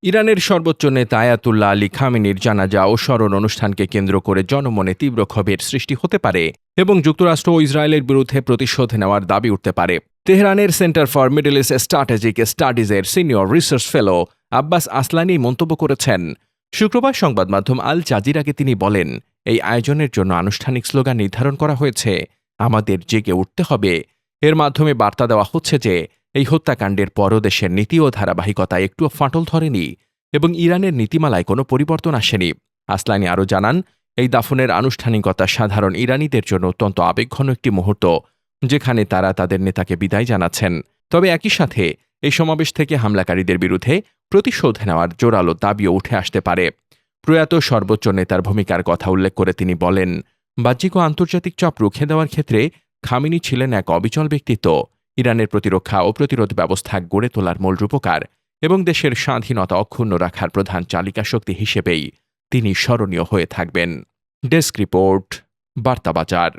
ইরানের সর্বোচ্চ নেতা আয়াতুল্লাহ আলী খামেনির জানাজা ও স্মরণ অনুষ্ঠানকে কেন্দ্র করে জনমনে তীব্র ক্ষোভের সৃষ্টি হতে পারে এবং যুক্তরাষ্ট্র ও ইসরায়েলের বিরুদ্ধে প্রতিশোধ নেওয়ার দাবি উঠতে পারে। তেহরানের Centre for Middle East Strategic স্টাডিজের senior research fellow Abbas Aslani মন্তব্য করেছেন। শুক্রবার সংবাদ মাধ্যম আল জাজিরাকে তিনি বলেন, এই আয়োজনের জন্য আনুষ্ঠানিক স্লোগান নির্ধারণ করা হয়েছে, আমাদের জেগে উঠতে হবে। এর মাধ্যমে বার্তা দেওয়া হচ্ছে যে এই হত্যাকাণ্ডের পরও দেশের নীতি ও ধারাবাহিকতা একটুও ফাটল ধরেনি এবং ইরানের নীতিমালায় কোনো পরিবর্তন আসেনি। আসলানি আরও জানান, এই দাফনের আনুষ্ঠানিকতা সাধারণ ইরানিদের জন্য অত্যন্ত আবেগঘন একটি মুহূর্ত, যেখানে তারা তাদের নেতাকে বিদায় জানাচ্ছেন। তবে একই সাথে এই সমাবেশ থেকে হামলাকারীদের বিরুদ্ধে প্রতিশোধ নেওয়ার জোরালো দাবিও উঠে আসতে পারে। প্রয়াত সর্বোচ্চ নেতার ভূমিকার কথা উল্লেখ করে তিনি বলেন, বাহ্যিক ও আন্তর্জাতিক চাপ রুখে দেওয়ার ক্ষেত্রে খামেনি ছিলেন এক অবিচল ব্যক্তিত্ব। ইরানের প্রতিরক্ষা ও প্রতিরোধ ব্যবস্থা গড়ে তোলার মূল রূপকার এবং দেশের স্বাধীনতা অক্ষুণ্ণ রাখার প্রধান চালিকা শক্তি হিসেবেই তিনি স্মরণীয় হয়ে থাকবেন। Desk report, বার্তাবাজার।